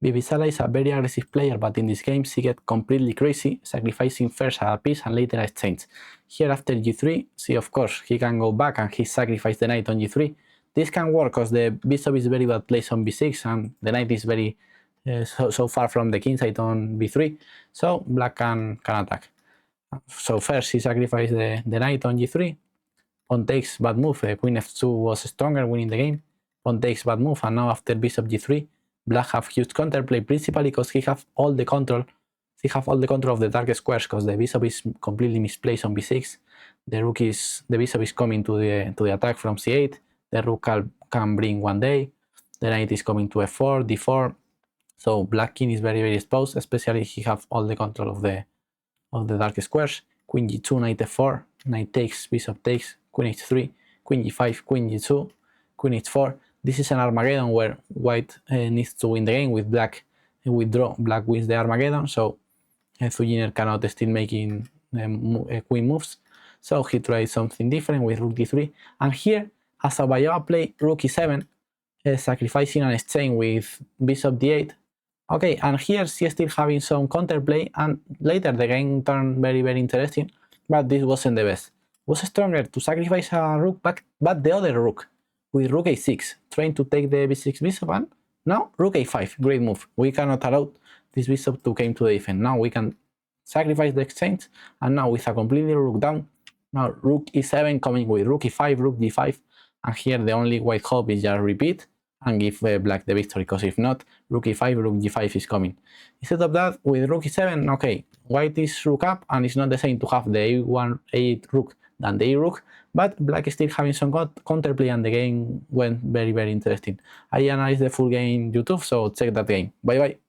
Bibisara is a very aggressive player, but in this game she gets completely crazy, sacrificing first a piece and later a exchange. Here after g3, see of course he can go back and he sacrificed the knight on g3. This can work because the bishop is very bad placed on b6 and the knight is very so far from the king side on b3, so black can attack. So first he sacrificed the knight on g3, pawn takes, bad move, queen f2 was stronger, winning the game, pawn takes, bad move, and now after bishop g3, black have huge counterplay, principally because he have all the control of the dark squares, because the bishop is completely misplaced on b6, the bishop is coming to the attack from c8, the rook can bring one day, the knight is coming to f4, d4, so black king is very exposed, especially he have all the control of the dark squares. Queen g2, knight f4, knight takes, bishop takes, queen h3, queen g5, queen g2, queen h4. This is an Armageddon where white needs to win the game. With black withdraw, black wins the Armageddon, so Zhu Jiner cannot still making queen moves. So he tried something different with rook d3, and here as a Bayoa play rook e7, sacrificing an exchange with bishop d8. Okay, and here she is still having some counterplay, and later the game turned very interesting, but this wasn't the best. It was stronger to sacrifice a rook back, but the other rook, with rook a6, trying to take the b6 bishop, and now rook a5, great move. We cannot allow this bishop to come to the defense. Now we can sacrifice the exchange, and now with a completely rook down, now rook e7 coming with rook e5, rook d5, and here the only white hope is just repeat and give black the victory, because if not, rook e5, rook g5 is coming. Instead of that, with rook e7, okay, white is rook up, and it's not the same to have the a1, a8 rook than the a rook, but black is still having some counterplay, and the game went very interesting. I analyzed the full game on YouTube, so check that game. Bye bye.